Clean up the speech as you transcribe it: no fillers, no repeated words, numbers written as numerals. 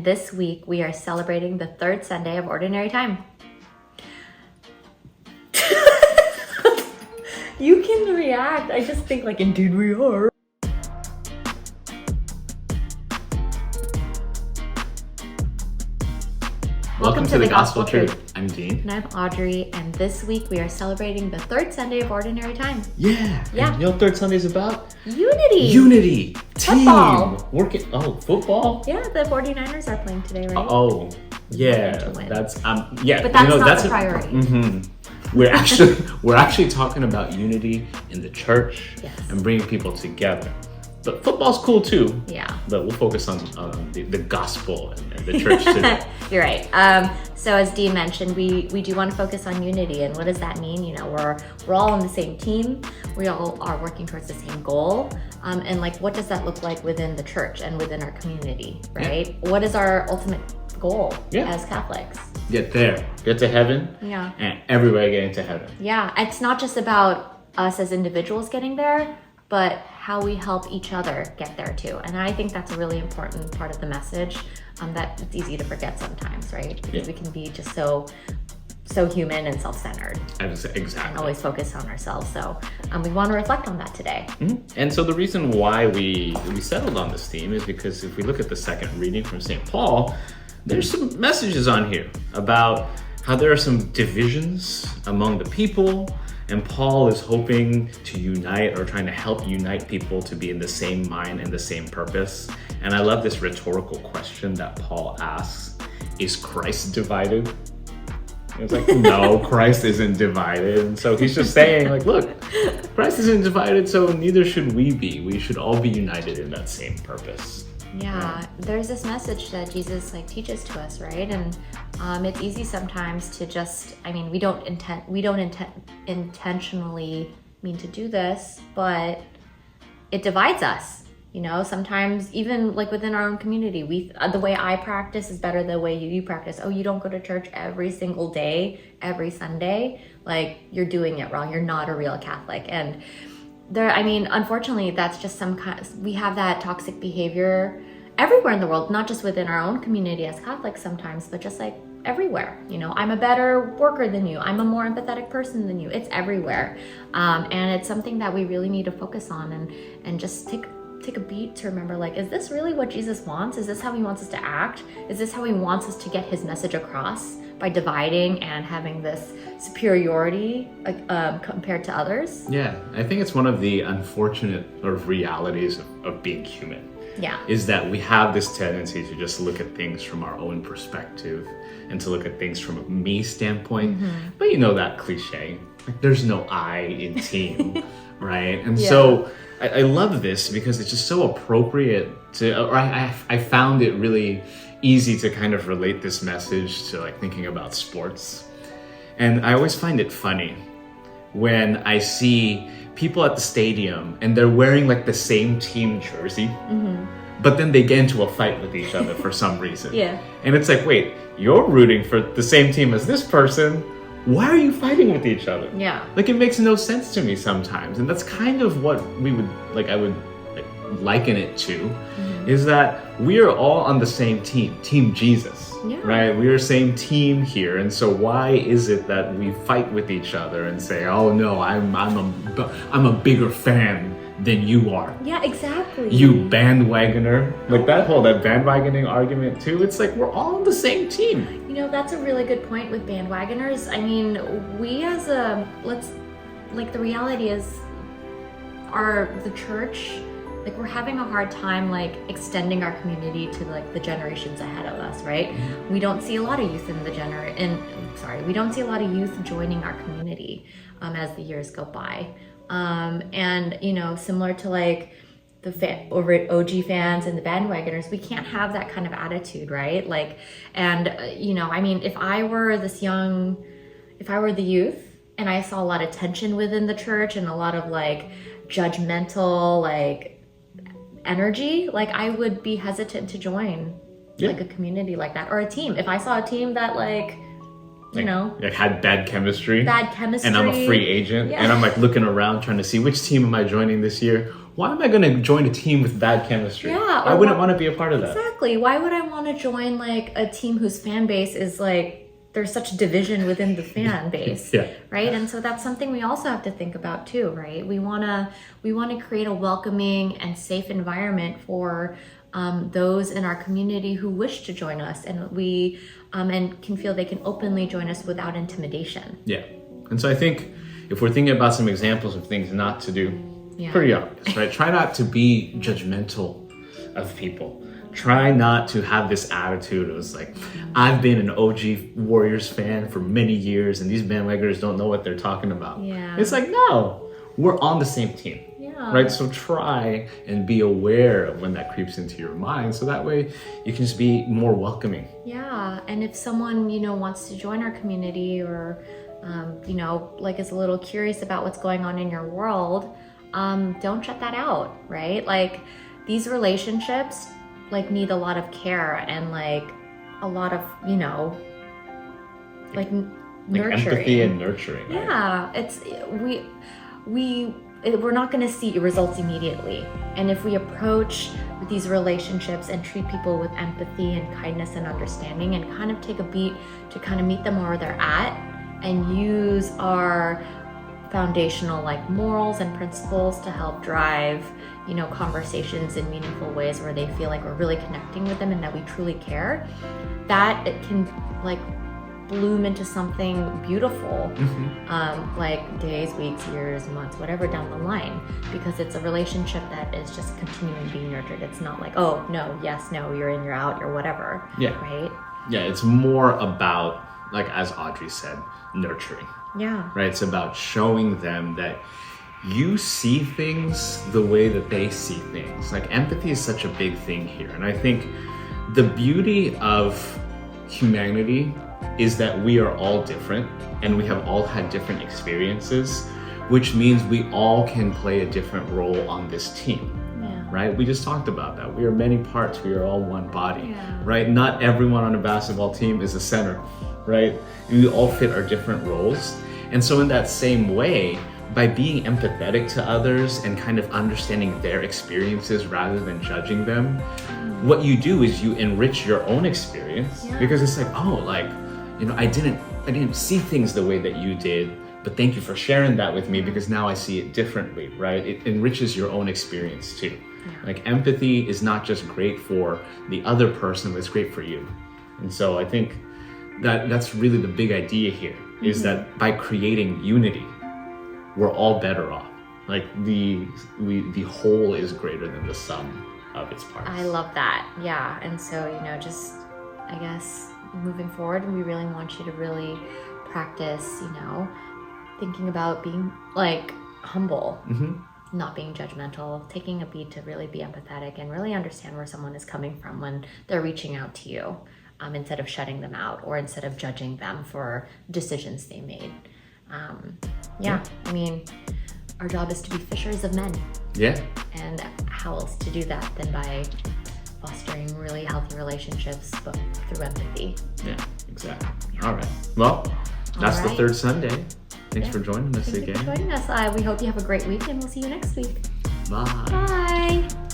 This week, we are celebrating the third Sunday of Ordinary Time. You can react. I just think like, indeed we are. Welcome to the Gospel Truth. I'm Dean. And I'm Audrey, and this week we are celebrating the third Sunday of Ordinary Time. Yeah. Yeah. And you know what third Sunday is about? Unity. Unity. Team. Football. Working. Oh, football? Yeah, the 49ers are playing today, right? Oh, yeah. To win. That's But yeah. that's not that's the priority. We're actually talking about unity in the church. Yes. And bringing people together. But football's cool too. Yeah. But we'll focus on the gospel and the church today. You're right. So as Dee mentioned, we do want to focus on unity. And what does that mean? You know, we're all on the same team. We all are working towards the same goal. And like, what does that look like within the church and within our community, right? Yeah. What is our ultimate goal as Catholics? Get there. Get to heaven. Yeah. And everybody getting to heaven. Yeah. It's not just about us as individuals getting there, but how we help each other get there too. And I think that's a really important part of the message that it's easy to forget sometimes, right? Because we can be just so human and self-centered. Exactly. And always focus on ourselves. So we want to reflect on that today. Mm-hmm. And so the reason why we settled on this theme is because if we look at the second reading from St. Paul, there's some messages on here about how there are some divisions among the people, and Paul is hoping to unite or trying to help unite people to be in the same mind and the same purpose. And I love this rhetorical question that Paul asks: is Christ divided? And it's like, no, Christ isn't divided. And so he's just saying, like, look, Christ isn't divided, so neither should we be. We should all be united in that same purpose. Yeah, there's this message that Jesus teaches to us, right? And it's easy sometimes to just, we don't intentionally mean to do this, but it divides us. You know, sometimes even like within our own community, the way I practice is better than the way you practice. Oh, you don't go to church every single day, every Sunday. Like, you're doing it wrong. You're not a real Catholic. And unfortunately, that's just we have that toxic behavior everywhere in the world, not just within our own community as Catholics sometimes, but just like everywhere. You know, I'm a better worker than you. I'm a more empathetic person than you. It's everywhere. And it's something that we really need to focus on and just take a beat to remember, like, is this really what Jesus wants? Is this how he wants us to act? Is this how he wants us to get his message across, by dividing and having this superiority compared to others? Yeah, I think it's one of the unfortunate realities of being human. Yeah. Is that we have this tendency to just look at things from our own perspective and to look at things from a me standpoint. Mm-hmm. But you know that cliche, like, there's no I in team, right? And so I love this because it's just so appropriate I found it really easy to kind of relate this message to like thinking about sports. And I always find it funny when I see people at the stadium and they're wearing like the same team jersey, but then they get into a fight with each other for some reason. Yeah. And it's like, wait, you're rooting for the same team as this person. Why are you fighting with each other? Yeah. Like, it makes no sense to me sometimes. And that's kind of what I would liken it to, is that we are all on the same team Jesus, right? We are same team here. And so why is it that we fight with each other and say, oh no, I'm a bigger fan than you are? Yeah, exactly. You bandwagoner. Like that bandwagoning argument too, it's like we're all on the same team. You know, that's a really good point with bandwagoners. I mean, we as the reality is the church, like, we're having a hard time like extending our community to like the generations ahead of us, right? Mm-hmm. We don't see a lot of youth we don't see a lot of youth joining our community as the years go by. And you know, similar to like the OG fans and the bandwagoners, we can't have that kind of attitude, right? Like, and if I were the youth and I saw a lot of tension within the church and a lot of like judgmental like energy, like, I would be hesitant to join like a community like that, or a team. If I saw a team that it had bad chemistry, and I'm a free agent, and I'm like looking around trying to see which team am I joining this year. why am I going to join a team with bad chemistry? Yeah, I wouldn't want to be a part of that. Exactly. Why would I want to join like a team whose fan base is like, there's such division within the fan base, Yeah. right? And so that's something we also have to think about too, right? We wanna create a welcoming and safe environment for those in our community who wish to join us, and we and can feel they can openly join us without intimidation. Yeah. And so I think if we're thinking about some examples of things not to do, pretty obvious, right? Try not to be judgmental of people. Try not to have this attitude of like, I've been an OG Warriors fan for many years and these bandwagoners don't know what they're talking about. Yeah. It's like, no, we're on the same team. Yeah. Right? So try and be aware of when that creeps into your mind, so that way you can just be more welcoming. Yeah. And if someone, wants to join our community or, like is a little curious about what's going on in your world, don't shut that out, right? Like these relationships need a lot of care and like a lot of, nurturing. Empathy and nurturing. Right? Yeah, it's we're not going to see results immediately. And if we approach these relationships and treat people with empathy and kindness and understanding and kind of take a beat to kind of meet them where they're at and use our foundational morals and principles to help drive conversations in meaningful ways where they feel like we're really connecting with them and that we truly care, that it can bloom into something beautiful, days, weeks, years, months, whatever down the line, because it's a relationship that is just continuing to be nurtured. It's not like, oh no, yes, no, you're in, you're out, you're whatever. Yeah. Right? Yeah, it's more about, as Audrey said, nurturing. Yeah. Right? It's about showing them that you see things the way that they see things. Empathy is such a big thing here. And I think the beauty of humanity is that we are all different and we have all had different experiences, which means we all can play a different role on this team. Right? We just talked about that. We are many parts. We are all one body, right? Not everyone on a basketball team is a center, right? We all fit our different roles. And so in that same way, by being empathetic to others and kind of understanding their experiences rather than judging them, what you do is you enrich your own experience, because it's I didn't see things the way that you did, but thank you for sharing that with me because now I see it differently, right? It enriches your own experience too. Empathy is not just great for the other person, but it's great for you. And so I think that's really the big idea here, is that by creating unity, we're all better off. The whole is greater than the sum of its parts. I love that. Yeah. And so, just, I guess, moving forward, we really want you to really practice, thinking about being humble, not being judgmental, taking a beat to really be empathetic and really understand where someone is coming from when they're reaching out to you, instead of shutting them out or instead of judging them for decisions they made. I mean, our job is to be fishers of men. Yeah. And how else to do that than by fostering really healthy relationships, but through empathy. Yeah, exactly. All right. Well, that's the third Sunday. Thanks for joining us again. Thanks for joining us. We hope you have a great week and we'll see you next week. Bye. Bye.